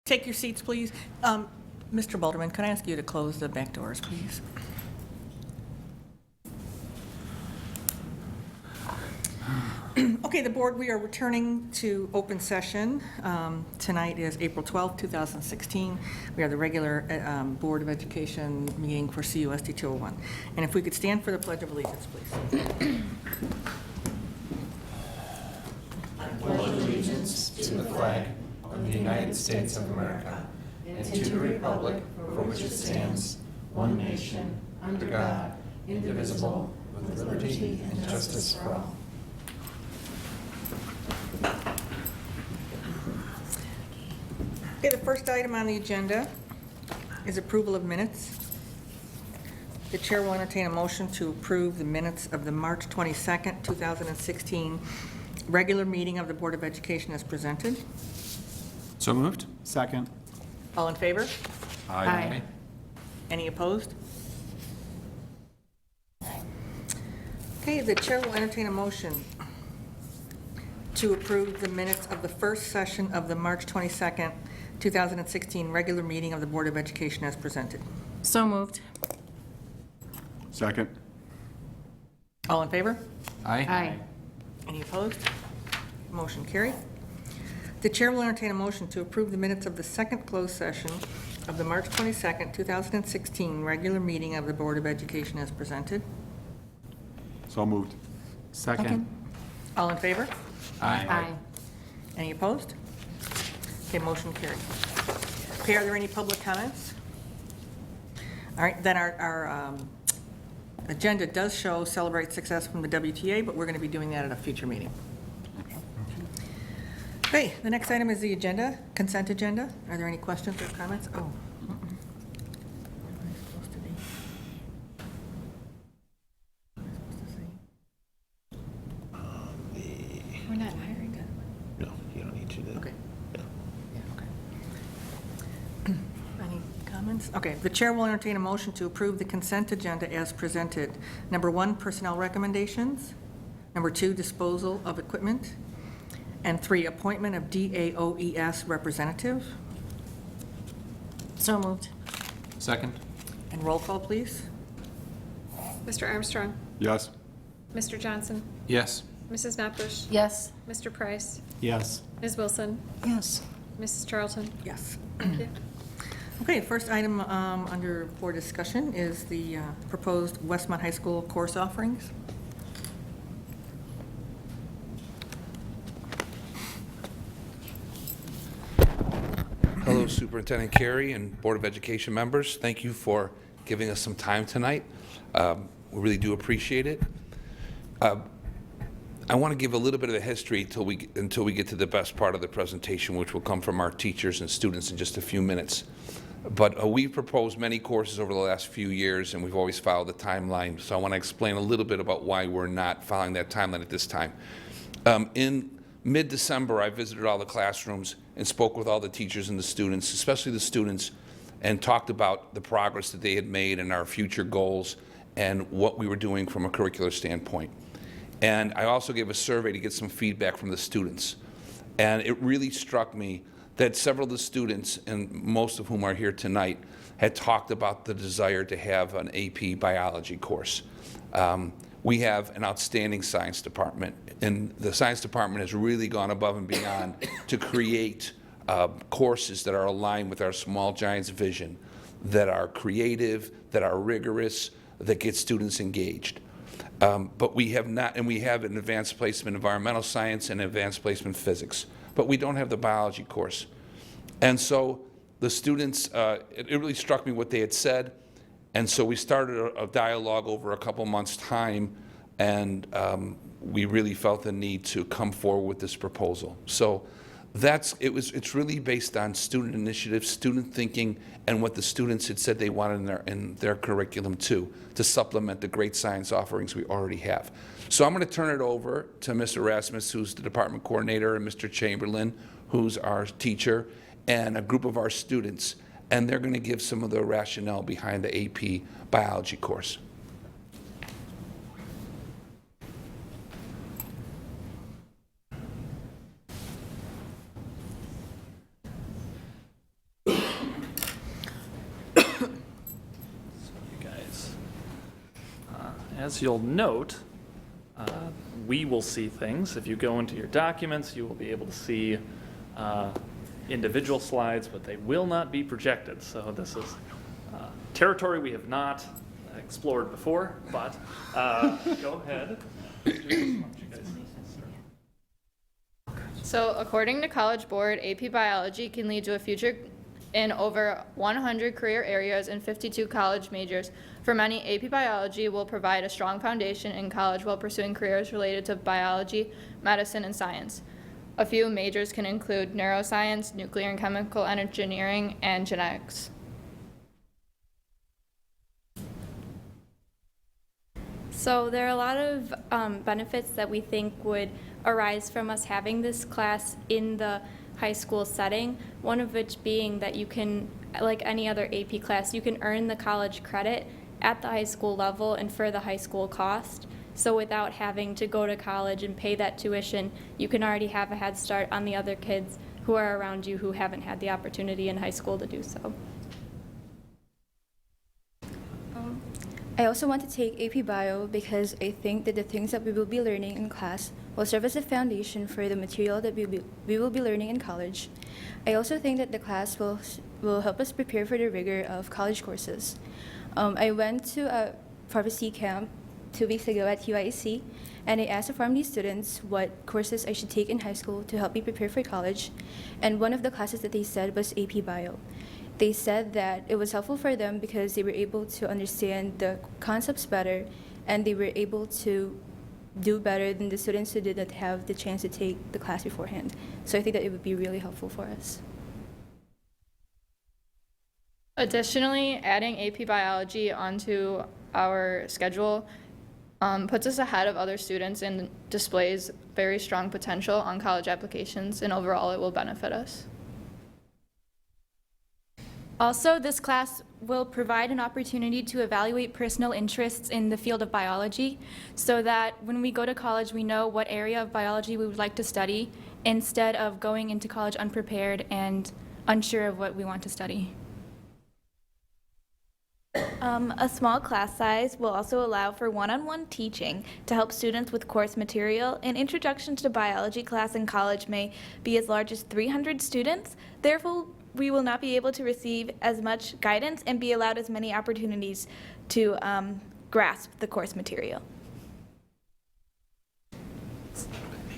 Take your seats, please. Mr. Balderman, can I ask you to close the back doors, please? Okay, the board, we are returning to open session. Tonight is April 12th, 2016. We are the regular Board of Education meeting for CUSD 201. And if we could stand for the Pledge of Allegiance, please. I pledge allegiance to the flag of the United States of America and to the republic for which it stands, one nation, under God, indivisible, with liberty and justice for all. Okay, the first item on the agenda is approval of minutes. The chair will entertain a motion to approve the minutes of the March 22nd, 2016 regular meeting of the Board of Education as presented. So moved. Second. All in favor? Aye. Any opposed? Okay, the chair will entertain a motion to approve the minutes of the first session of the March 22nd, 2016 regular meeting of the Board of Education as presented. So moved. Second. All in favor? Aye. Any opposed? Motion carried. The chair will entertain a motion to approve the minutes of the second closed session of the March 22nd, 2016 regular meeting of the Board of Education as presented. So moved. Second. All in favor? Aye. Any opposed? Okay, motion carried. Okay, are there any public comments? All right, then our agenda does show celebrate success from the WTA, but we're going to be doing that at a future meeting. Okay, the next item is the agenda, consent agenda. Are there any questions or comments? Oh. Where am I supposed to be? What am I supposed to say? We're not hiring it. No, you don't need to do that. Okay. Yeah, okay. Any comments? Okay, the chair will entertain a motion to approve the consent agenda as presented. Number 1, personnel recommendations. Number 2, disposal of equipment. And 3, appointment of DAOES representative. So moved. Second. And roll call, please. Mr. Armstrong, Yes. Mr. Johnson, Yes. Mrs. Notbush, Yes. Mr. Price, Yes. Ms. Wilson, Yes. Mrs. Charlton. Yes. Thank you. Okay, first item under board discussion is the proposed Westmont High School course offerings. Hello, Superintendent Carey and Board of Education members. Thank you for giving us some time tonight. We really do appreciate it. I want to give a little bit of the history until we get to the best part of the presentation, which will come from our teachers and students in just a few minutes. But we've proposed many courses over the last few years, and we've always followed the timeline. So I want to explain a little bit about why we're not following that timeline at this time. In mid-December, I visited all the classrooms and spoke with all the teachers and the students, especially the students, and talked about the progress that they had made and our future goals and what we were doing from a curricular standpoint. And I also gave a survey to get some feedback from the students. And it really struck me that several of the students, and most of whom are here tonight, had talked about the desire to have an AP biology course. We have an outstanding science department, and the science department has really gone above and beyond to create courses that are aligned with our Small Giants vision, that are creative, that are rigorous, that get students engaged. But we have not, and we have an advanced placement in environmental science and advanced placement in physics, but we don't have the biology course. And so the students, it really struck me what they had said, and so we started a dialogue over a couple months' time, and we really felt the need to come forward with this proposal. So it's really based on student initiative, student thinking, and what the students had said they wanted in their curriculum too, to supplement the great science offerings we already have. So I'm going to turn it over to Mr. Rasmus, who's the department coordinator, and Mr. Chamberlain, who's our teacher, and a group of our students, and they're going to give some of the rationale behind the AP biology course. as you'll note, we will see things. If you go into your documents, you will be able to see individual slides, but they will not be projected. So this is territory we have not explored before, but go ahead. So according to College Board, AP Biology can lead to a future in over 100 career areas and 52 college majors. For many, AP Biology will provide a strong foundation in college while pursuing careers related to biology, medicine, and science. A few majors can include neuroscience, nuclear and chemical engineering, and genetics. So there are a lot of benefits that we think would arise from us having this class in the high school setting, one of which being that you can, like any other AP class, you can earn the college credit at the high school level and for the high school cost. So without having to go to college and pay that tuition, you can already have a head start on the other kids who are around you who haven't had the opportunity in high school to do so. I also want to take AP Bio because I think that the things that we will be learning in class will serve as a foundation for the material that we will be learning in college. I also think that the class will help us prepare for the rigor of college courses. I went to a pharmacy camp 2 weeks ago at UIC, and I asked the pharmacy students what courses I should take in high school to help me prepare for college, and one of the classes that they said was AP Bio. They said that it was helpful for them because they were able to understand the concepts better, and they were able to do better than the students who did not have the chance to take the class beforehand. So I think that it would be really helpful for us. Additionally, adding AP Biology onto our schedule puts us ahead of other students and displays very strong potential on college applications, and overall it will benefit us. Also, this class will provide an opportunity to evaluate personal interests in the field of biology so that when we go to college, we know what area of biology we would like to study instead of going into college unprepared and unsure of what we want to study. A small class size will also allow for one-on-one teaching to help students with course material. An introduction to biology class in college may be as large as 300 students. Therefore, we will not be able to receive as much guidance and be allowed as many opportunities to grasp the course material.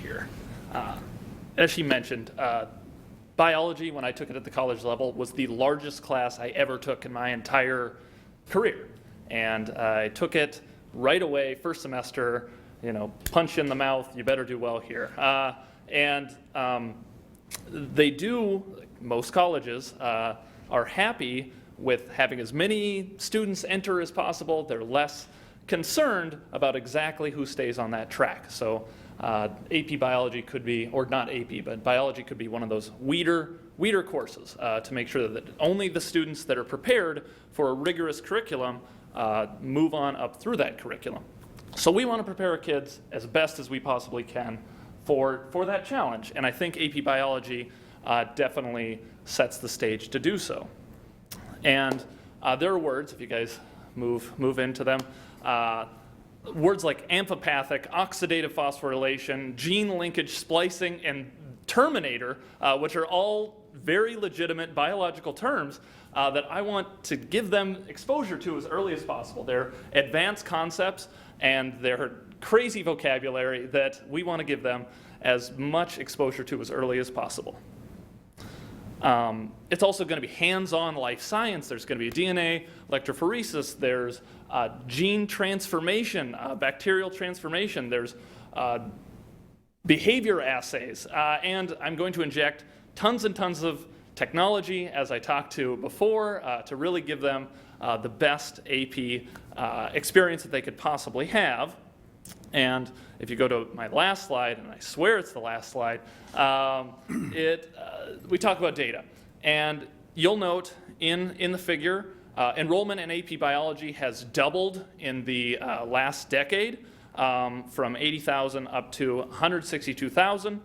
Here. As she mentioned, biology, when I took it at the college level, was the largest class I ever took in my entire career. And I took it right away, first semester, punch in the mouth, you better do well here. They do, most colleges are happy with having as many students enter as possible. They're less concerned about exactly who stays on that track. So AP biology could be, or not AP, but biology could be one of those weeder courses to make sure that only the students that are prepared for a rigorous curriculum move on up through that curriculum. So we want to prepare our kids as best as we possibly can for that challenge, and I think AP biology definitely sets the stage to do so. And there are words, if you guys move into them, words like amphipathic, oxidative phosphorylation, gene linkage splicing, and terminator, which are all very legitimate biological terms that I want to give them exposure to as early as possible. They're advanced concepts and they're crazy vocabulary that we want to give them as much exposure to as early as possible. It's also going to be hands-on life science. There's going to be DNA electrophoresis. There's gene transformation, bacterial transformation. There's behavior assays. And I'm going to inject tons and tons of technology, as I talked to before, to really give them the best AP experience that they could possibly have. And if you go to my last slide, and I swear it's the last slide, we talk about data. And you'll note in the figure, enrollment in AP biology has doubled in the last decade, from 80,000 up to 162,000.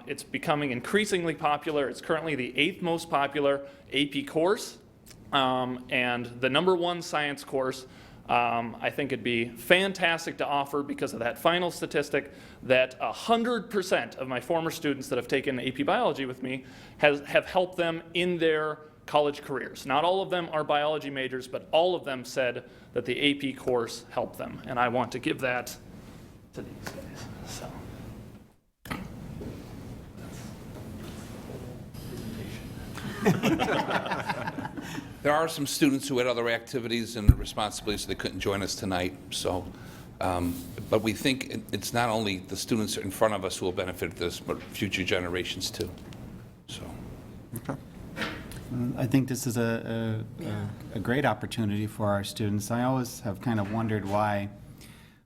It's becoming increasingly popular. It's currently the 8th most popular AP course, and the #1 science course I think it'd be fantastic to offer, because of that final statistic, that 100% of my former students that have taken AP Biology with me have helped them in their college careers. Not all of them are biology majors, but all of them said that the AP course helped them, and I want to give that to these guys. So. There are some students who had other activities and responsibilities, so they couldn't join us tonight. So, but we think it's not only the students in front of us who will benefit this, but future generations too. So, Okay. I think this is a great opportunity for our students. I always have kind of wondered why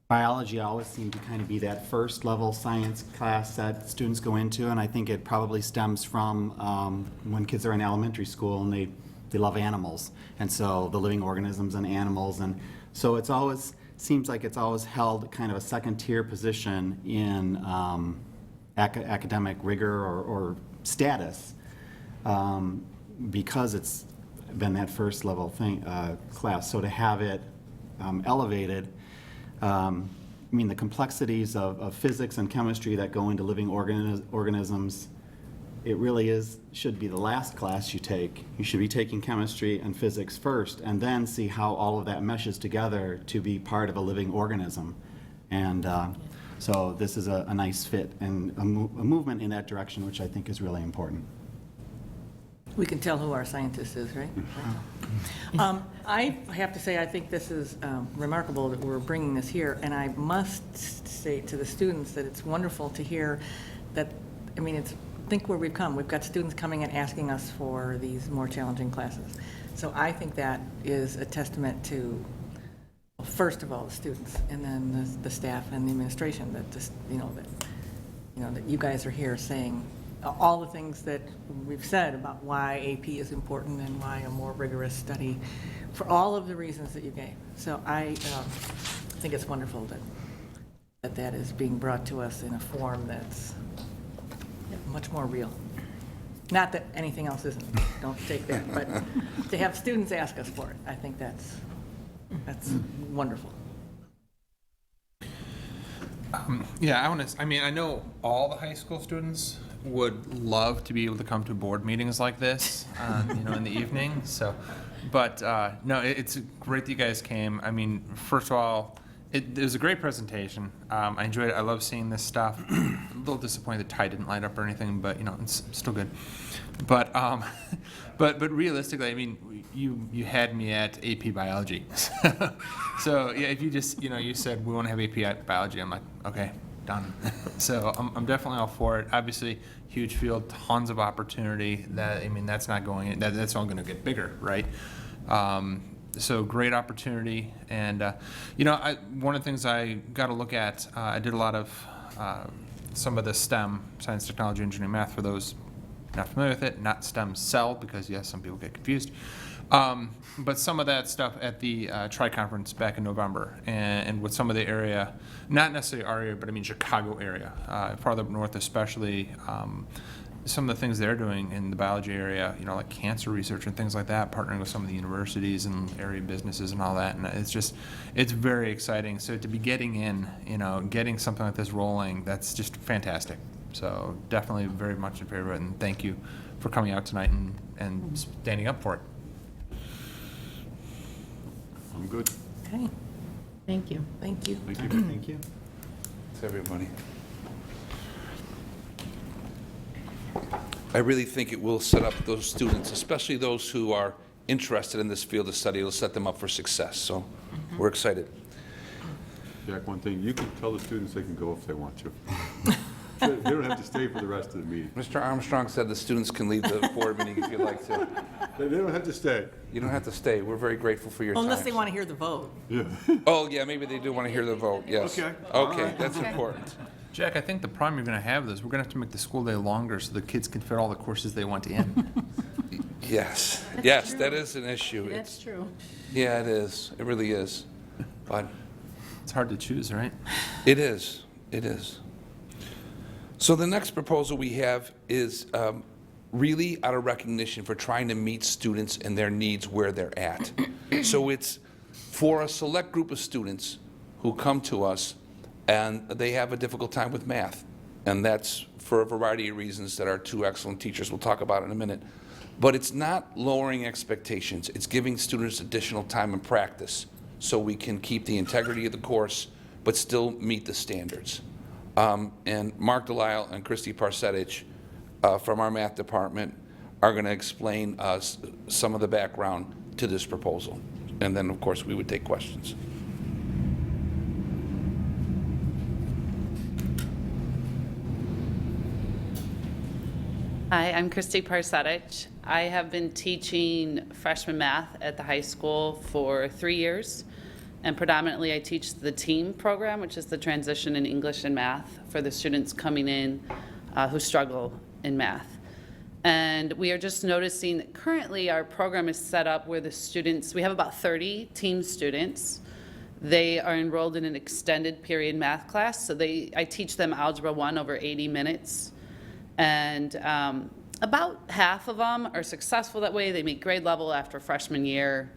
biology always seemed to kind of be that first level science class that students go into, and I think it probably stems from when kids are in elementary school and they love animals, and so the living organisms and animals, and so it's always seems like it's always held kind of a second tier position in academic rigor or status. Because it's been that first level thing class, so to have it elevated, I mean the complexities of physics and chemistry that go into living organisms, it really should be the last class you take. You should be taking chemistry and physics first, and then see how all of that meshes together to be part of a living organism. And so this is a nice fit and a movement in that direction, which I think is really important. We can tell who our scientist is, right? I have to say, I think this is remarkable that we're bringing this here, and I must say to the students that it's wonderful to hear that, I mean, think where we've come. We've got students coming and asking us for these more challenging classes. So I think that is a testament to, well, first of all, the students, and then the staff and the administration, that just, that you guys are here saying all the things that we've said about why AP is important and why a more rigorous study, for all of the reasons that you gave. So I think it's wonderful that is being brought to us in a form that's much more real. Not that anything else isn't, don't take that, but to have students ask us for it, I think that's wonderful. Yeah, I know all the high school students would love to be able to come to board meetings like this, in the evening. So, but no, it's great that you guys came. I mean, first of all, it was a great presentation. I enjoyed it. I love seeing this stuff. A little disappointed the tie didn't light up or anything, but it's still good. But but realistically, I mean, you had me at AP Biology. So yeah, if you just you said we want to have AP Biology, I'm like, okay, done. So I'm definitely all for it. Obviously, huge field, tons of opportunity. That's not going. That's all going to get bigger, right? So great opportunity, and one of the things I got to look at. I did a lot of some of the STEM, science, technology, engineering, math. For those not familiar with it, not STEM cell, because yes, some people get confused. But some of that stuff at the Tri-Conference back in November, and with some of the area, not necessarily our area, but I mean Chicago area, farther up north especially, some of the things they're doing in the biology area, like cancer research and things like that, partnering with some of the universities and area businesses and all that, and it's very exciting. So to be getting in, getting something like this rolling, that's just fantastic. So definitely very much in favor of it, and thank you for coming out tonight and standing up for it. I'm good. Okay. Thank you. Thank you. Thank you. Thank you. Thanks, everybody. I really think it will set up those students, especially those who are interested in this field of study. It'll set them up for success. So we're excited. Jack, one thing, you can tell the students they can go if they want to. They don't have to stay for the rest of the meeting. Mr. Armstrong said the students can leave the board meeting if you'd like to. They don't have to stay. You don't have to stay. We're very grateful for your time. Unless they want to hear the vote. Yeah. Oh, yeah, maybe they do want to hear the vote, yes. Okay. Okay, that's important. Jack, I think the problem you're going to have is we're going to have to make the school day longer so the kids can fit all the courses they want in. Yes, that is an issue. That's true. Yeah, it is. It really is. But It's hard to choose, right? it is. It is. So the next proposal we have is really out of recognition for trying to meet students and their needs where they're at. So it's for a select group of students who come to us and they have a difficult time with math. And that's for a variety of reasons that our two excellent teachers will talk about in a minute. But it's not lowering expectations. It's giving students additional time and practice so we can keep the integrity of the course but still meet the standards. And Mark Delisle and Christy Parsetich from our math department are going to explain some of the background to this proposal. And then, of course, we would take questions. Hi, I'm Christy Parsetich. I have been teaching freshman math at the high school for 3 years, and predominantly I teach the TEAM program, which is the transition in English and math for the students coming in who struggle in math. And we are just noticing that currently our program is set up where the students, we have about 30 TEAM students. They are enrolled in an extended period math class, so I teach them Algebra 1 over 80 minutes. And about half of them are successful that way. They meet grade level after freshman year,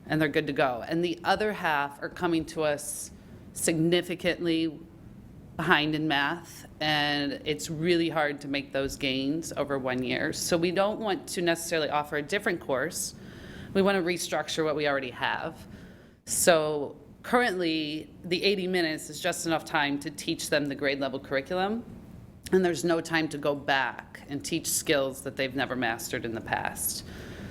and they're good to go. And the other half are coming to us significantly behind in math, and it's really hard to make those gains over 1 year. So we don't want to necessarily offer a different course. We want to restructure what we already have. So currently, the 80 minutes is just enough time to teach them the grade level curriculum. And there's no time to go back and teach skills that they've never mastered in the past.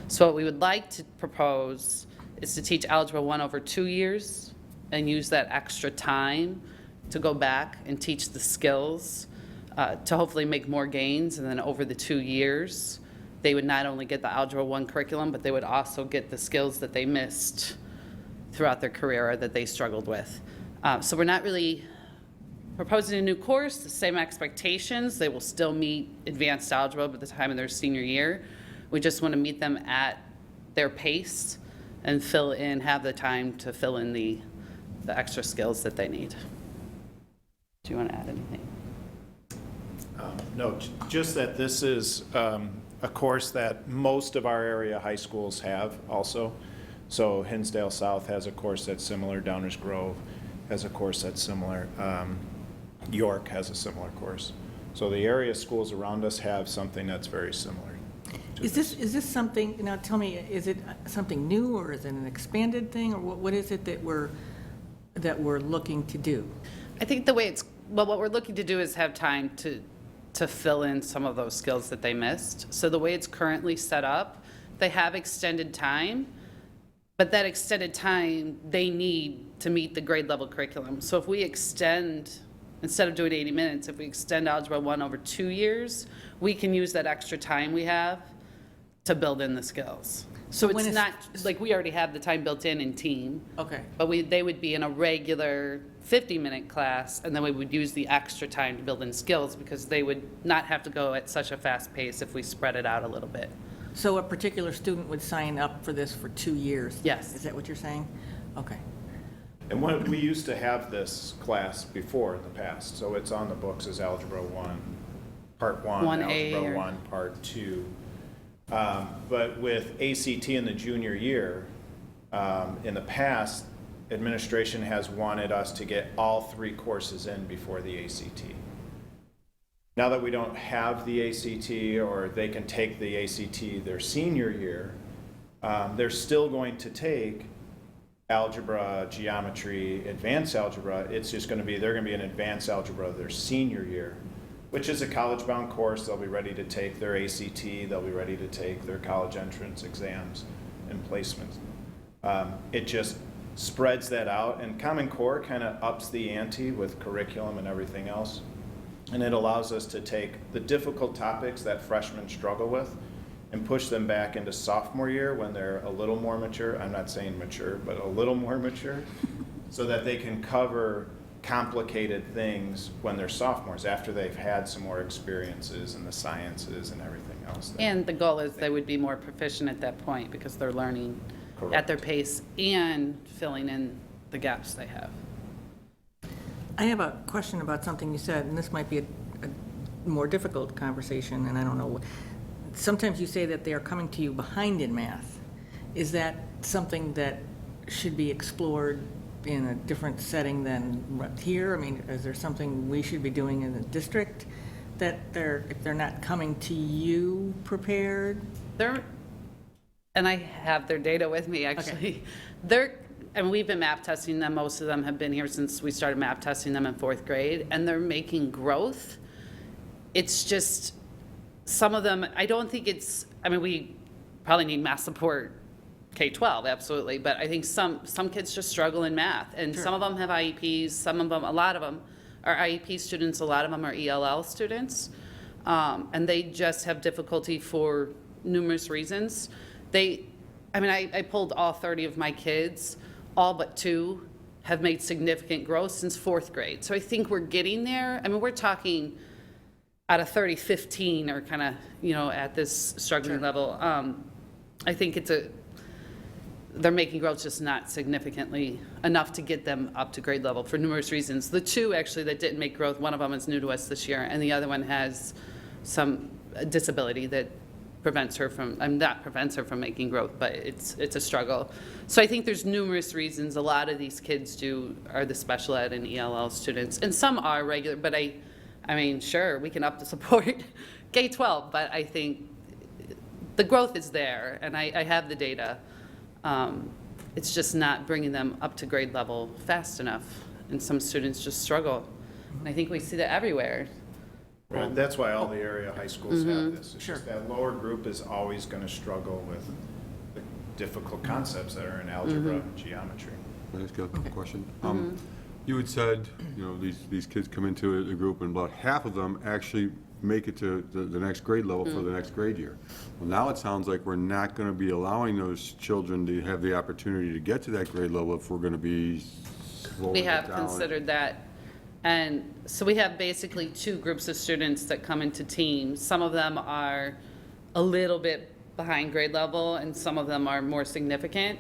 So what we would like to propose is to teach Algebra 1 over 2 years and use that extra time to go back and teach the skills to hopefully make more gains. And then over the 2 years, they would not only get the Algebra 1 curriculum, but they would also get the skills that they missed throughout their career or that they struggled with. So we're not really proposing a new course, the same expectations. They will still meet advanced algebra by the time of their senior year. We just want to meet them at their pace and have the time to fill in the extra skills that they need. Do you want to add anything? No, just that this is a course that most of our area high schools have also. So Hinsdale South has a course that's similar, Downers Grove has a course that's similar. York has a similar course. So the area schools around us have something that's very similar. Is this something, now tell me, is it something new or is it an expanded thing, or what is it that we're looking to do? I think the way what we're looking to do is have time to fill in some of those skills that they missed. So the way it's currently set up, they have extended time, but that extended time they need to meet the grade level curriculum. So if we extend, instead of doing 80 minutes, if we extend Algebra 1 over 2 years, we can use that extra time we have to build in the skills. So it's not, like we already have the time built in TEAM. Okay. But they would be in a regular 50-minute class, and then we would use the extra time to build in skills because they would not have to go at such a fast pace if we spread it out a little bit. So a particular student would sign up for this for 2 years? Yes. Is that what you're saying? Okay. And we used to have this class before in the past, so it's on the books as Algebra 1, Part 1, 1A Algebra 1, Part 2. But with ACT in the junior year, in the past, administration has wanted us to get all 3 courses in before the ACT. Now that we don't have the ACT, or they can take the ACT their senior year, they're still going to take algebra, geometry, advanced algebra. It's just going to be, they're going to be in advanced algebra their senior year, which is a college-bound course. They'll be ready to take their ACT, they'll be ready to take their college entrance exams and placements. It just spreads that out, and Common Core kind of ups the ante with curriculum and everything else. And it allows us to take the difficult topics that freshmen struggle with and push them back into sophomore year when they're a little more mature. I'm not saying mature, but a little more mature, so that they can cover complicated things when they're sophomores, after they've had some more experiences in the sciences and everything else. And the goal is they would be more proficient at that point because they're learning Correct. at their pace and filling in the gaps they have. I have a question about something you said, and this might be a more difficult conversation, and I don't know. Sometimes you say that they are coming to you behind in math. Is that something that should be explored in a different setting than right here? I mean, is there something we should be doing in the district that if they're not coming to you prepared? And I have their data with me, actually. And we've been map testing them. Most of them have been here since we started map testing them in 4th grade, and they're making growth. It's just, some of them, I don't think it's, I mean, we probably need math support K-12, absolutely, but I think some kids just struggle in math, and some of them have IEPs, some of them, a lot of them are IEP students, a lot of them are ELL students, and they just have difficulty for numerous reasons. I pulled all 30 of my kids, all but 2 have made significant growth since 4th grade. So I think we're getting there. I mean, we're talking out of 30, 15 are kind of, at this struggling level. I think they're making growth, just not significantly enough to get them up to grade level for numerous reasons. The 2 actually that didn't make growth, one of them is new to us this year, and the other one has some disability that prevents her from making growth, but it's a struggle. So I think there's numerous reasons. A lot of these kids are the special ed and ELL students, and some are regular, but I mean, sure, we can up the support K-12, but I think the growth is there, and I have the data. It's just not bringing them up to grade level fast enough, and some students just struggle. And I think we see that everywhere. Right, that's why all the area high schools have this. It's just that lower group is always going to struggle with the difficult concepts that are in algebra and geometry. Can I ask you a question? You had said, these kids come into the group and about half of them actually make it to the next grade level for the next grade year. Well, now it sounds like we're not going to be allowing those children to have the opportunity to get to that grade level if we're going to be slowing We it have down. considered that. And so we have basically 2 groups of students that come into teams. Some of them are a little bit behind grade level, and some of them are more significant.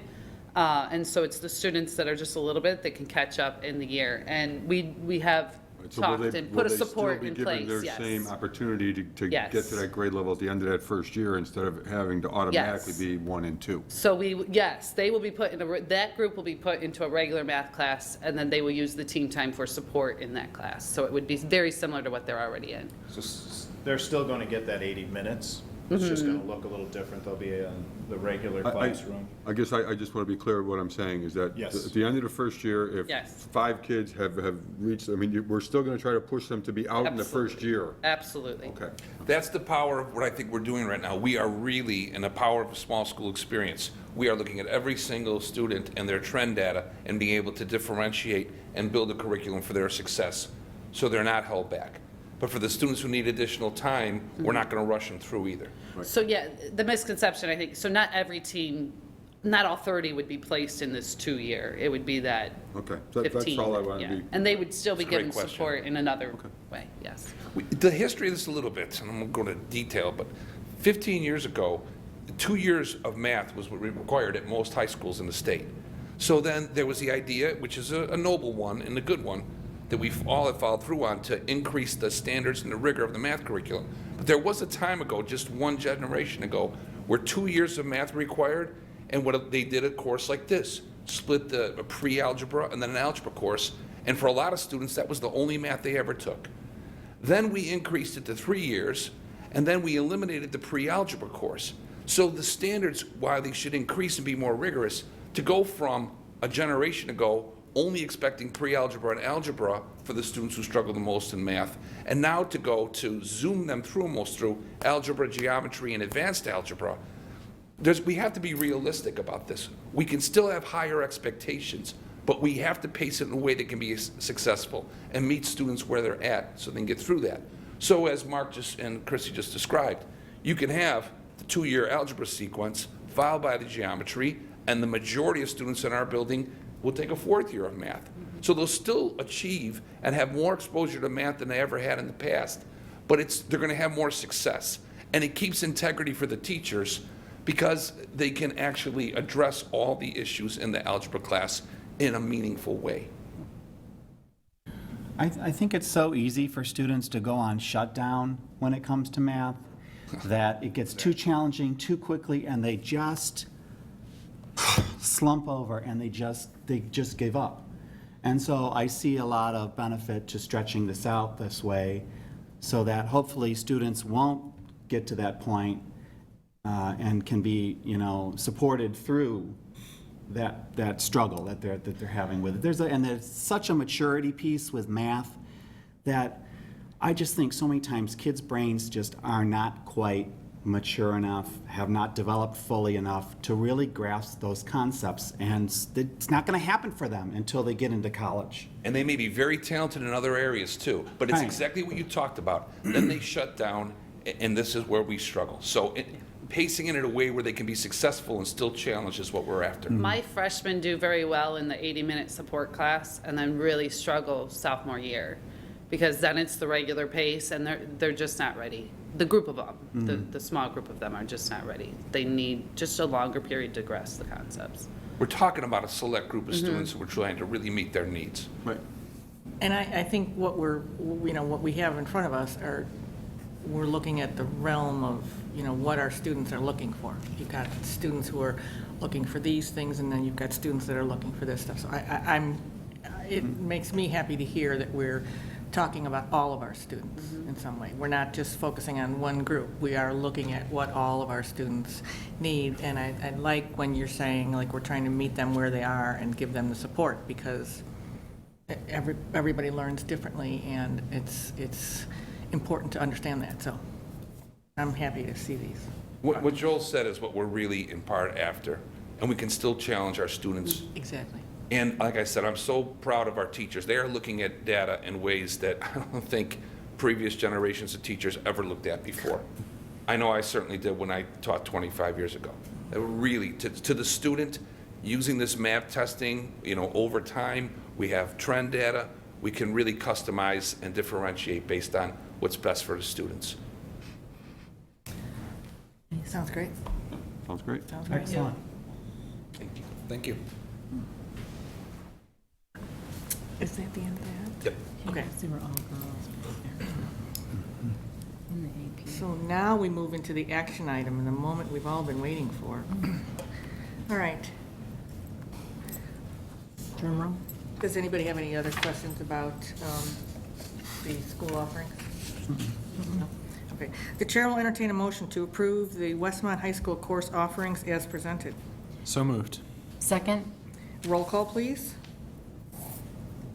And so it's the students that are just a little bit that can catch up in the year. And we have So talked and put a support in Will they still be given place, their yes. same opportunity to Yes. get to that grade level at the end of that first year instead of having to automatically Yes. be 1 and 2? So they will be put that group will be put into a regular math class, and then they will use the team time for support in that class. So it would be very similar to what they're already in. So they're still going to get that 80 minutes. It's just going to look a little different. They'll be in the regular classroom. I guess I just want to be clear what I'm saying is that Yes. at the end of the first year, if Yes. 5 kids have reached, we're still going to try to push them to be out in the first year. Absolutely. Okay. That's the power of what I think we're doing right now. We are really, in the power of a small school experience, we are looking at every single student and their trend data and being able to differentiate and build a curriculum for their success so they're not held back. But for the students who need additional time, we're not going to rush them through either. So yeah, the misconception, I think, so not every team, not all 30 would be placed in this 2-year. It would be that Okay, 15. that's all I want to yeah. be. And they would still be That's a great given question. support in another way, yes. The history of this a little bit, and I won't go into detail, but 15 years ago, 2 years of math was what we required at most high schools in the state. So then there was the idea, which is a noble one and a good one, that we all have followed through on to increase the standards and the rigor of the math curriculum. But there was a time ago, just 1 generation ago, where 2 years of math were required, and what they did a course like this, split the pre-algebra and then an algebra course, and for a lot of students, that was the only math they ever took. Then we increased it to 3 years, and then we eliminated the pre-algebra course. So the standards, while they should increase and be more rigorous, to go from a generation ago only expecting pre-algebra and algebra for the students who struggle the most in math, and now to go to zoom them through almost through algebra, geometry, and advanced algebra. We have to be realistic about this. We can still have higher expectations, but we have to pace it in a way that can be successful and meet students where they're at so they can get through that. So as Mark and Chrissy just described, you can have the 2-year algebra sequence followed by the geometry, and the majority of students in our building will take a 4th year of math. So they'll still achieve and have more exposure to math than they ever had in the past, but they're going to have more success. And it keeps integrity for the teachers because they can actually address all the issues in the algebra class in a meaningful way. I think it's so easy for students to go on shutdown when it comes to math, that it gets too challenging too quickly, and they just slump over and they just give up. And so I see a lot of benefit to stretching this out this way so that hopefully students won't get to that point and can be, supported through that struggle that they're having with it. There's such a maturity piece with math that I just think so many times kids' brains just are not quite mature enough, have not developed fully enough to really grasp those concepts, and it's not going to happen for them until they get into college. And they may be very talented in other areas too, but it's Right. exactly what you talked about. Then they shut down, and this is where we struggle. So pacing it in a way where they can be successful and still challenge is what we're after. My freshmen do very well in the 80-minute support class and then really struggle sophomore year because then it's the regular pace and they're just not ready. The group of them, the small group of them are just not ready. They need just a longer period to grasp the concepts. We're talking about a select group of students who we're trying to really meet their needs. Right. And I think what what we have in front of us we're looking at the realm of, what our students are looking for. You've got students who are looking for these things, and then you've got students that are looking for this stuff. So it makes me happy to hear that we're talking about all of our students in some way. We're not just focusing on one group. We are looking at what all of our students need, and I like when you're saying, like, we're trying to meet them where they are and give them the support, because everybody learns differently, and it's important to understand that. So I'm happy to see these. What Joel said is what we're really in part after, and we can still challenge our students. Exactly. And like I said, I'm so proud of our teachers. They are looking at data in ways that I don't think previous generations of teachers ever looked at before. I know I certainly did when I taught 25 years ago. They were really, to the student, using this math testing, over time, we have trend data. We can really customize and differentiate based on what's best for the students. Sounds great. Sounds great. Sounds great. Excellent. Thank you. Is that the end of that? Yep. Okay. They were all girls. In the AP. So now we move into the action item, and the moment we've all been waiting for. All right. Drum roll. Does anybody have any other questions about the school offerings? No? Okay. The chair will entertain a motion to approve the Westmont High School course offerings as presented. So moved. Second? Roll call, please.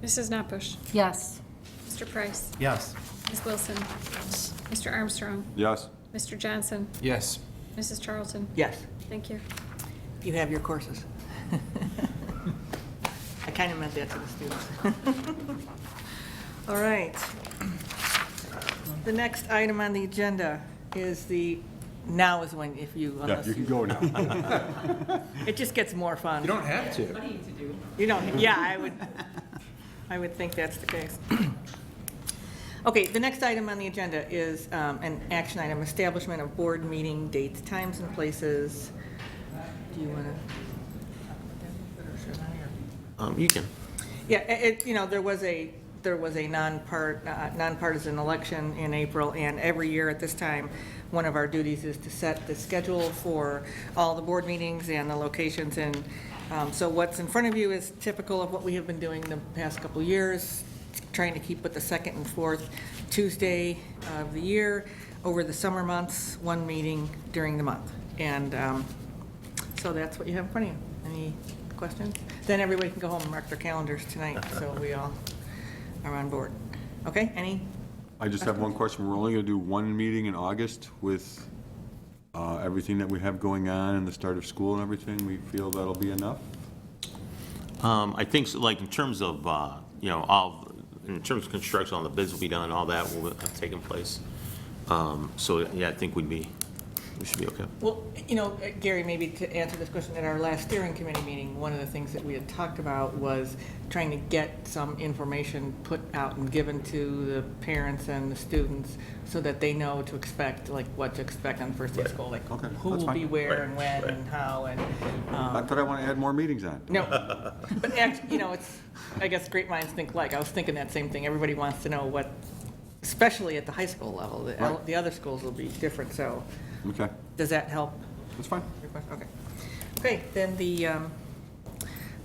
Mrs. Notbush. Yes. Mr. Price. Yes. Ms. Wilson. Mr. Armstrong. Yes. Mr. Johnson. Yes. Mrs. Charlton. Yes. Thank you. You have your courses. I kind of meant that to the students. All right. The next item on the agenda is now is when, unless You can go now. it just gets more fun. You don't have to. You don't, yeah, I would think that's the case. Okay, the next item on the agenda is an action item, establishment of board meeting dates, times, and places. Do you want to talk about that, or should I, or? You can. Yeah, there was a nonpartisan election in April, and every year at this time, one of our duties is to set the schedule for all the board meetings and the locations. And so what's in front of you is typical of what we have been doing the past couple of years, trying to keep with the second and fourth Tuesday of the year. Over the summer months, one meeting during the month. And so that's what you have in front of you. Any questions? Then everybody can go home and mark their calendars tonight, so we all are on board. Okay, any? I just have one question. We're only going to do one meeting in August with everything that we have going on and the start of school and everything. We feel that'll be enough? I think, so, like, in terms of, in terms of construction, all the bids will be done, all that will have taken place. So, yeah, I think we should be okay. Well, Gary, maybe to answer this question, at our last steering committee meeting, one of the things that we had talked about was trying to get some information put out and given to the parents and the students so that they know to expect, like, what to expect on the first day of school, like Okay, who that's will be fine. where and when and how and. Not that I want to add more meetings on. No, but actually, it's, I guess great minds think alike. I was thinking that same thing. Everybody wants to know what, especially at the high school level. Right. The other schools will be different, so Okay, does that help? that's fine. Your question? Okay. Okay, then the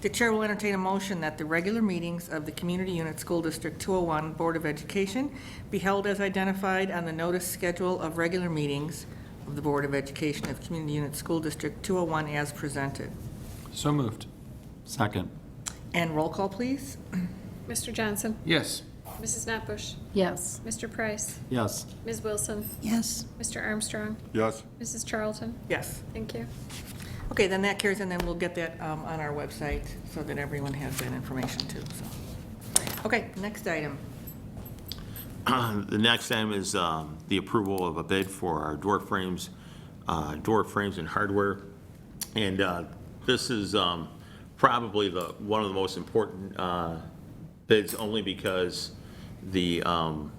The chair will entertain a motion that the regular meetings of the Community Unit School District 201 Board of Education be held as identified on the notice schedule of regular meetings of the Board of Education of Community Unit School District 201 as presented. So moved. Second. And roll call, please. Mr. Johnson? Yes. Mrs. Notbush? Yes. Mr. Price? Yes. Ms. Wilson? Yes. Mr. Armstrong? Yes. Mrs. Charlton? Yes. Thank you. Okay, then that carries, and then we'll get that on our website so that everyone has that information too, so. Okay, next item. The next item is the approval of a bid for our door frames and hardware. And this is probably one of the most important bids, only because I'm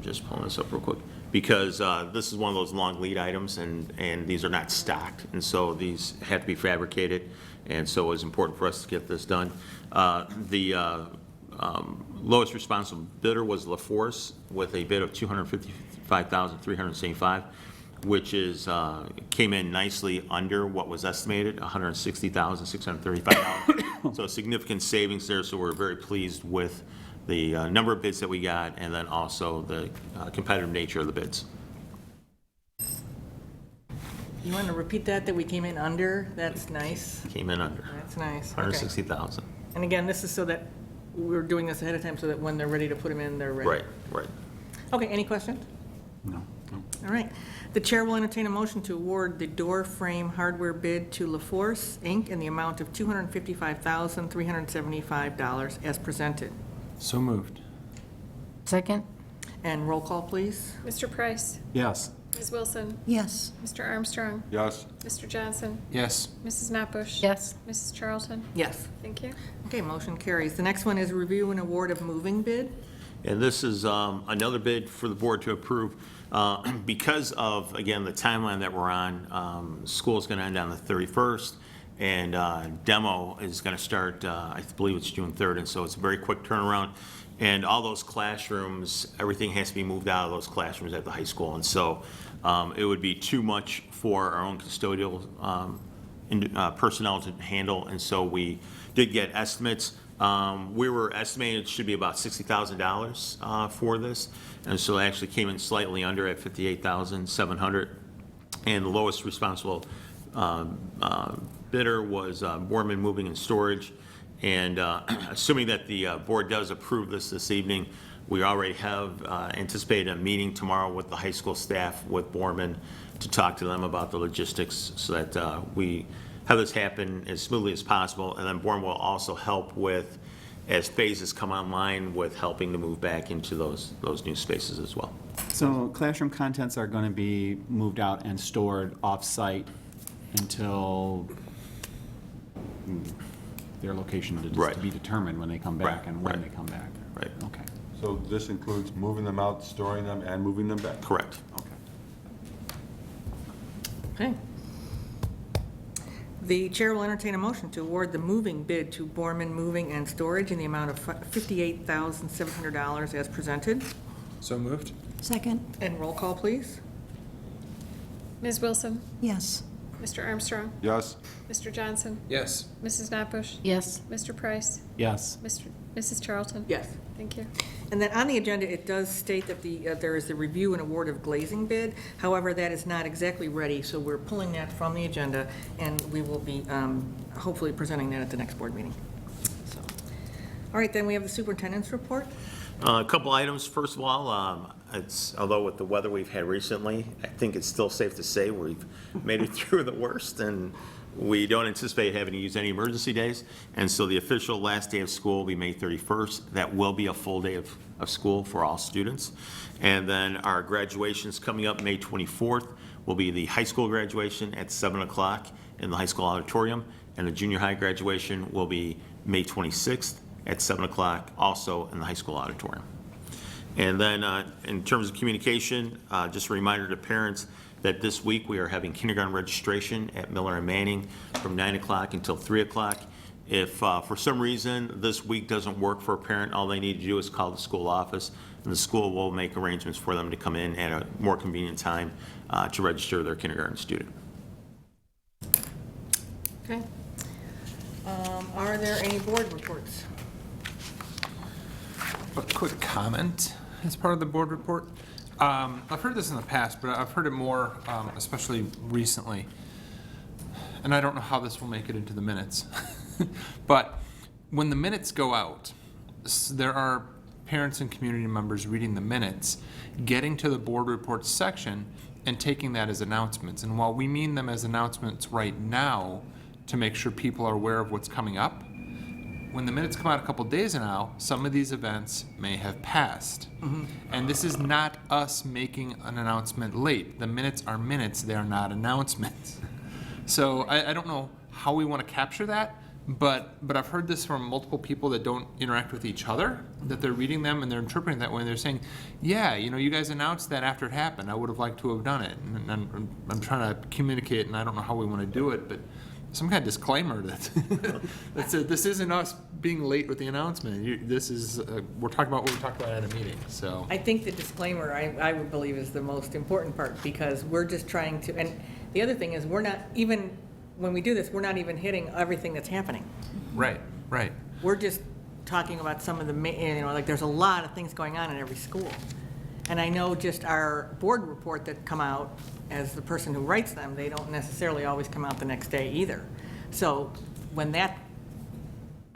just pulling this up real quick, because this is one of those long lead items, and these are not stocked, and so these have to be fabricated, and so it was important for us to get this done. The lowest responsible bidder was LaForce with a bid of $255,375, which is came in nicely under what was estimated, $160,635. So significant savings there. So we're very pleased with the number of bids that we got, and then also the competitive nature of the bids. You want to repeat that we came in under? That's nice. Came in under That's nice. Okay. 160,000. And again, this is so that we're doing this ahead of time so that when they're ready to put them in, they're ready. Right. Okay, any questions? No. All right. The chair will entertain a motion to award the door frame hardware bid to LaForce, Inc. in the amount of $255,375 as presented. So moved. Second? And roll call, please. Mr. Price? Yes. Ms. Wilson? Yes. Mr. Armstrong? Yes. Mr. Johnson? Yes. Mrs. Notbush? Yes. Mrs. Charlton? Yes. Thank you. Okay, motion carries. The next one is review and award of moving bid. And this is another bid for the board to approve. Because of, again, the timeline that we're on, school's going to end on the 31st, and demo is going to start, I believe it's June 3rd, and so it's a very quick turnaround. And all those classrooms, everything has to be moved out of those classrooms at the high school. And so it would be too much for our own custodial personnel to handle, and so we did get estimates. We were estimating it should be about $60,000 for this, and so it actually came in slightly under at $58,700. And the lowest responsible bidder was Borman Moving and Storage. And assuming that the board does approve this evening, we already have anticipated a meeting tomorrow with the high school staff with Borman to talk to them about the logistics so that we have this happen as smoothly as possible. And then Borman will also help with, as phases come online, with helping to move back into those new spaces as well. So classroom contents are going to be moved out and stored off-site until their location to be determined when they come back and when they come back. Right. Okay. So this includes moving them out, storing them, and moving them back? Correct. Okay. The chair will entertain a motion to award the moving bid to Borman Moving and Storage in the amount of $58,700 as presented. So moved. Second? And roll call, please. Ms. Wilson? Yes. Mr. Armstrong? Yes. Mr. Johnson? Yes. Mrs. Notbush? Yes. Mr. Price? Yes. Mrs. Charlton? Yes. Thank you. And then on the agenda, it does state that there is the review and award of glazing bid. However, that is not exactly ready, so we're pulling that from the agenda, and we will be hopefully presenting that at the next board meeting. So, all right, then we have the superintendent's report. A couple items. First of all, although with the weather we've had recently, I think it's still safe to say we've made it through the worst, and we don't anticipate having to use any emergency days. And so the official last day of school will be May 31st. That will be a full day of school for all students. And then our graduations coming up May 24th will be the high school graduation at 7 o'clock in the high school auditorium, and the junior high graduation will be May 26th at 7 o'clock, also in the high school auditorium. And then in terms of communication, just a reminder to parents that this week we are having kindergarten registration at Miller and Manning from 9 o'clock until 3 o'clock. If for some reason this week doesn't work for a parent, all they need to do is call the school office, and the school will make arrangements for them to come in at a more convenient time to register their kindergarten student. Okay. Are there any board reports? A quick comment as part of the board report. I've heard this in the past, but I've heard it more, especially recently. And I don't know how this will make it into the minutes. But when the minutes go out, there are parents and community members reading the minutes, getting to the board reports section, and taking that as announcements. And while we mean them as announcements right now to make sure people are aware of what's coming up, when the minutes come out a couple days now, some of these events may have passed. And this is not us making an announcement late. The minutes are minutes, they are not announcements. So I don't know how we want to capture that, but I've heard this from multiple people that don't interact with each other, that they're reading them and they're interpreting that way, and they're saying, yeah, you guys announced that after it happened. I would have liked to have done it. And I'm trying to communicate, and I don't know how we want to do it, but some kind of disclaimer that says this isn't us being late with the announcement. This is, we're talking about what we talked about at a meeting, so. I think the disclaimer, I would believe, is the most important part, because we're just trying to, and the other thing is, we're not even, when we do this, we're not even hitting everything that's happening. Right. We're just talking about some of the, like, there's a lot of things going on in every school. And I know just our board report that come out, as the person who writes them, they don't necessarily always come out the next day either. So when that,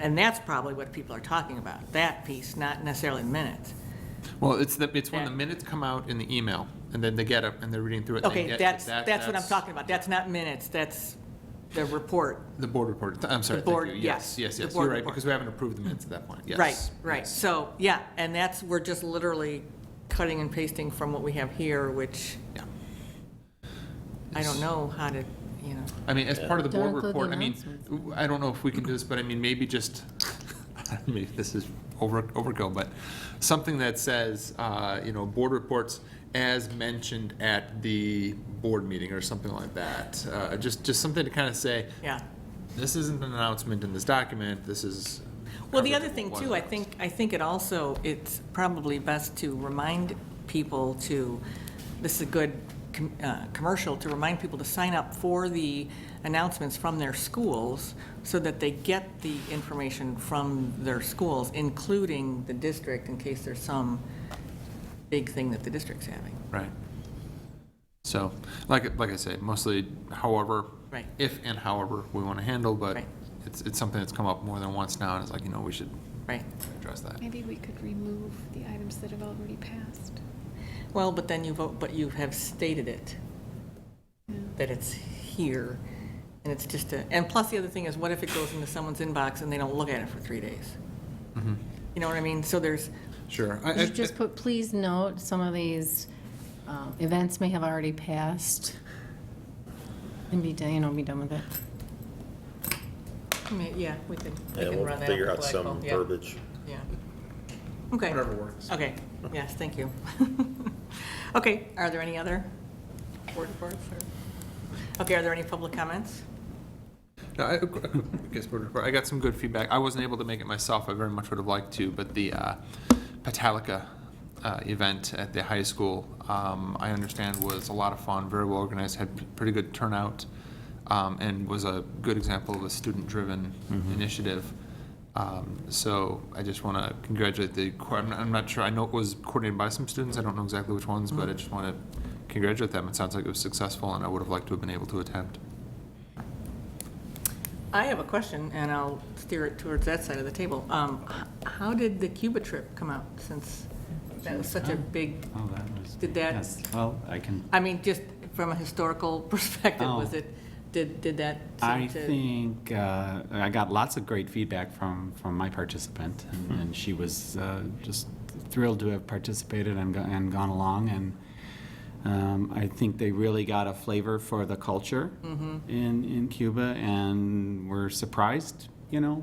and that's probably what people are talking about, that piece, not necessarily minutes. Well, it's when the minutes come out in the email, and then they get it, and they're reading through it. and they Okay, get that's what I'm talking about. That's not minutes, that's the report. The board report. I'm sorry, The board, thank you. yes, Yes, the yes, board you're right, report. because we haven't approved the minutes at that point. Yes. Right. Yes. So, yeah, and that's, we're just literally cutting and pasting from what we have here, which Yeah. I don't know how to, I mean, as part of the board Don't include the report, I mean, I don't know if we can do this, but I mean, maybe just, maybe this is overkill, but something that says, board reports as mentioned at the board meeting or something like that. Just something to kind of say, yeah. this isn't an announcement in this document, this is. Well, the other coverage of thing what too, was I think it also, it's probably best to remind people to, this is a good commercial, to remind people to sign up for the announcements from their schools so that they get the information from their schools, including the district, in case there's some big thing that the district's having. Right. So, like I say, mostly however, Right. if and however we want to handle, but Right. it's something that's come up more than once now, and it's like, we should Right. address that. Maybe we could remove the items that have already passed. Well, but then you vote, but you have stated it, that it's here, and it's just and plus the other thing is, what if it goes into someone's inbox and they don't look at it for 3 days? Mm-hmm. You know what I mean? So there's, Sure. You should just put, please note, some of these events may have already passed, and be done, be done with it. yeah, we can Yeah, run we'll that. figure up out the some flagpole. Yeah. verbiage. Yeah. Okay. Whatever works. Okay, yes, thank you. Okay, are there any other board reports? Okay, are there any public comments? No, I guess board report. I got some good feedback. I wasn't able to make it myself. I very much would have liked to, but the Patalica event at the high school, I understand was a lot of fun, very well organized, had pretty good turnout, and was a good example of a student-driven initiative. So I just want to congratulate I'm not sure, I know it was coordinated by some students, I don't know exactly which ones, but I just want to congratulate them. It sounds like it was successful, and I would have liked to have been able to attend. I have a question, and I'll steer it towards that side of the table. How did the Cuba trip come out, since that was such a big, Oh, that was. did that, Yes, well, I can. I mean, just from a historical perspective, Oh. was it, did that I seem to? think I got lots of great feedback from my participant, and she was just thrilled to have participated and gone along, and I think they really got a flavor for the culture in Cuba, and were surprised,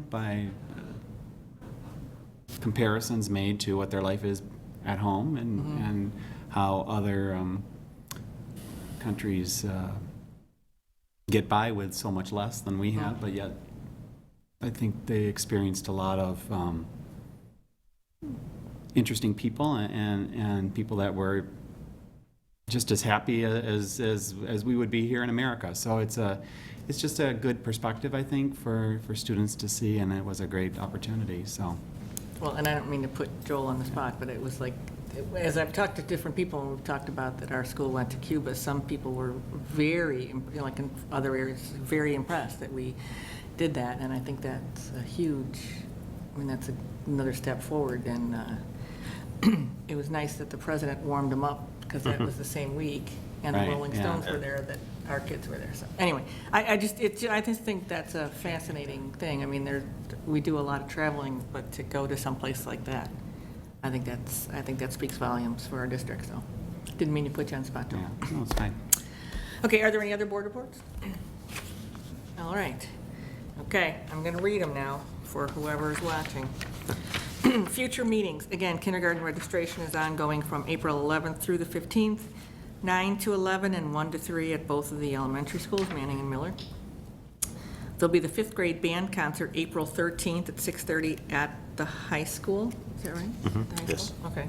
by comparisons made to what their life is at home, and how other countries get by with so much less than we have, but yet I think they experienced a lot of interesting people and people that were just as happy as we would be here in America. So it's just a good perspective, I think, for students to see, and it was a great opportunity, so. Well, and I don't mean to put Joel on the spot, but it was like, as I've talked to different people, and we've talked about that our school went to Cuba, some people were very, like in other areas, very impressed that we did that, and I think that's a huge, I mean, that's another step forward, and it was nice that the president warmed them up, because that was the same week, and the Right, Rolling yeah. Stones were there, that our kids were there, so, anyway, I just think that's a fascinating thing. I mean, we do a lot of traveling, but to go to someplace like that, I think that speaks volumes for our district, so, didn't mean to put you on the spot, Joel. Yeah, no, it's fine. Okay, are there any other board reports? All right. Okay, I'm going to read them now for whoever is watching. Future meetings, again, kindergarten registration is ongoing from April 11th through the 15th, 9 to 11 and 1 to 3 at both of the elementary schools, Manning and Miller. There'll be the 5th grade band concert April 13th at 6:30 at the high school. Is that right? The high Yes. school? Okay.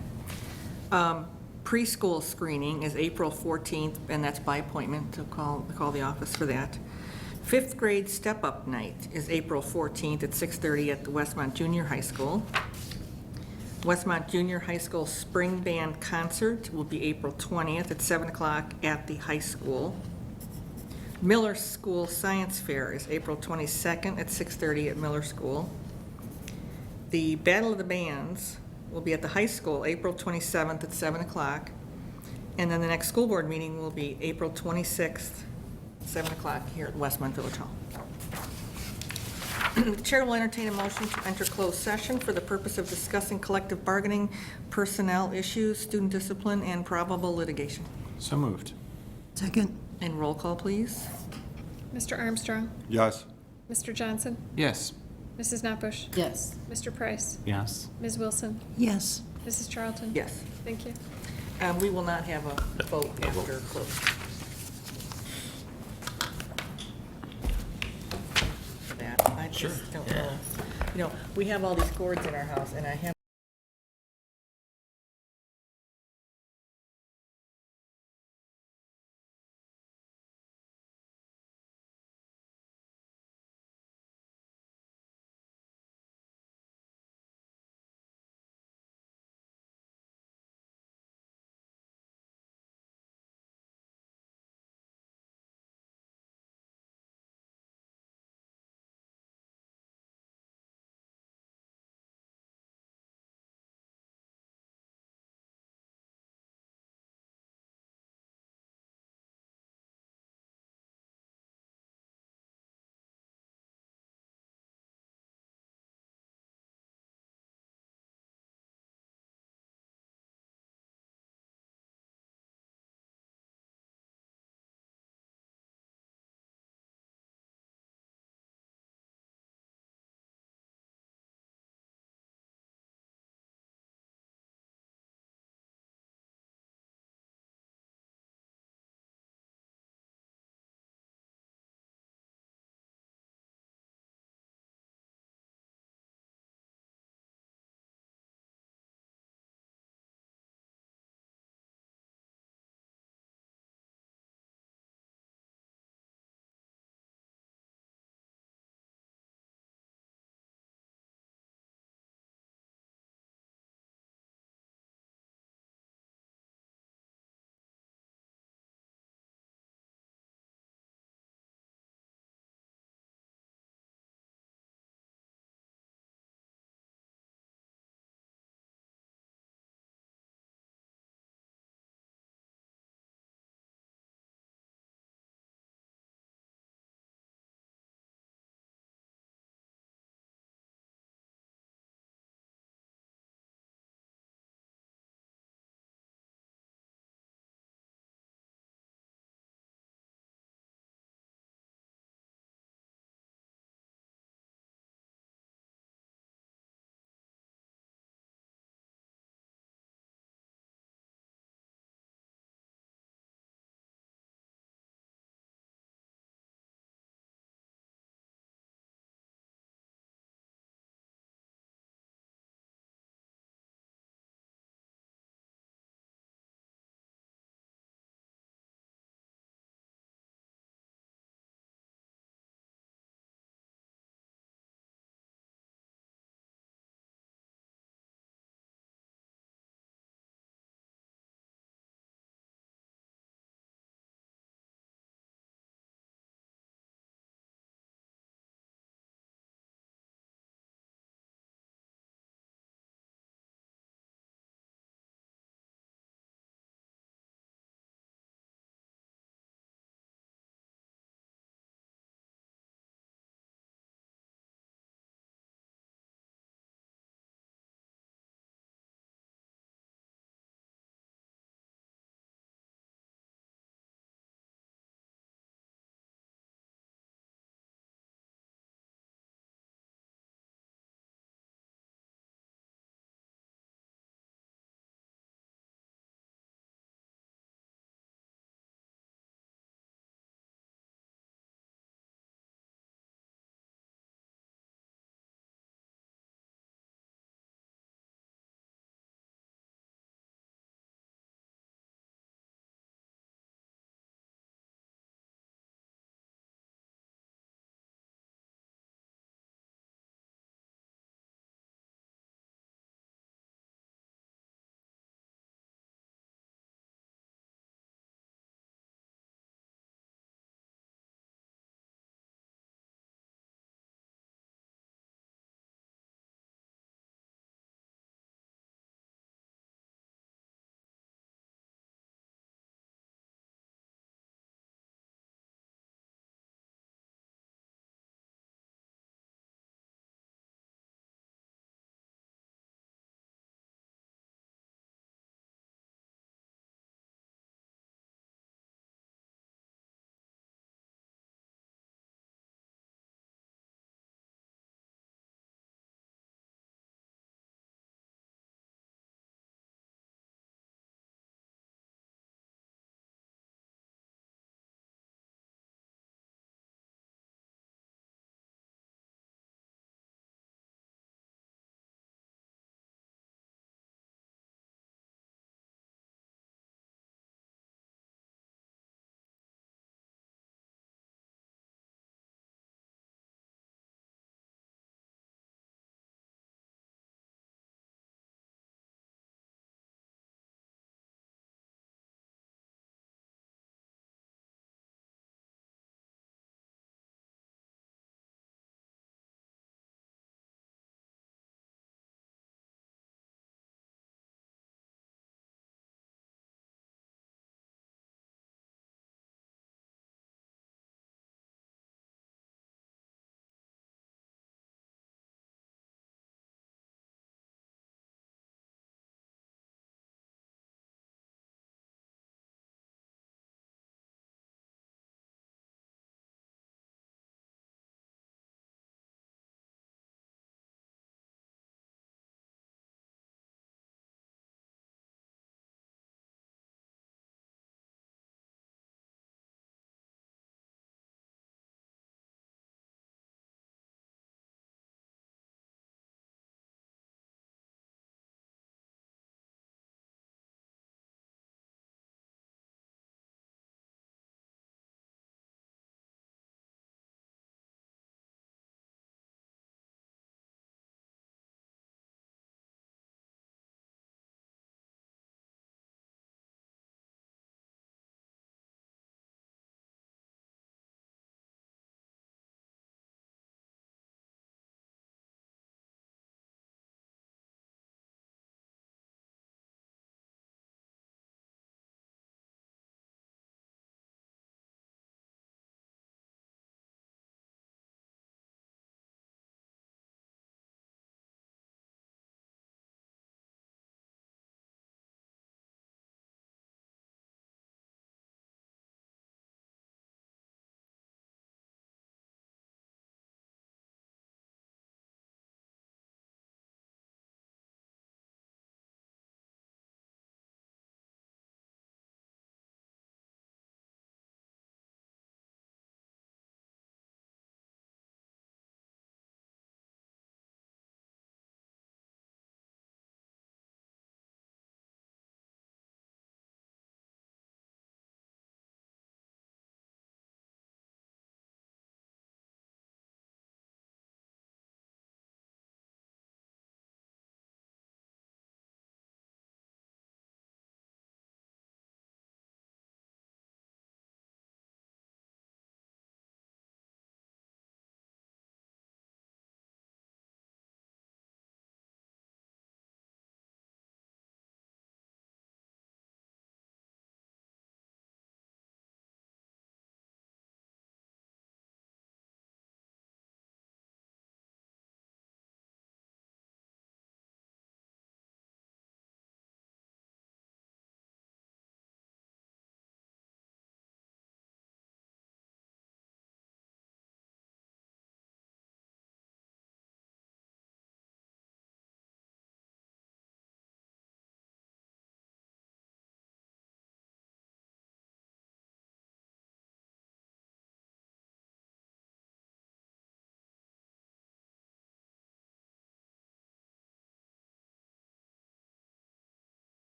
Preschool screening is April 14th, and that's by appointment, so call the office for that. 5th grade step-up night is April 14th at 6:30 at the Westmont Junior High School. Westmont Junior High School Spring Band Concert will be April 20th at 7 o'clock at the high school. Miller School Science Fair is April 22nd at 6:30 at Miller School. The Battle of the Bands will be at the high school April 27th at 7 o'clock. And then the next school board meeting will be April 26th, 7 o'clock here at Westmont Village Hall. The chair will entertain a motion to enter closed session for the purpose of discussing collective bargaining, personnel issues, student discipline, and probable litigation. So moved. Second. And roll call, please. Mr. Armstrong? Yes. Mr. Johnson? Yes. Mrs. Nutbush? Yes. Mr. Price? Yes. Ms. Wilson? Yes. Mrs. Charlton? Yes. Thank you. We will not have a vote after close. For that. I just don't know. You know, we have all these cords in our house, and I have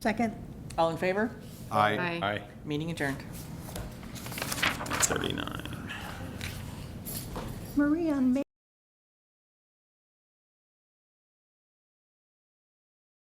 Second. All in favor? Aye. Aye. Meeting adjourned. 39. Marie on May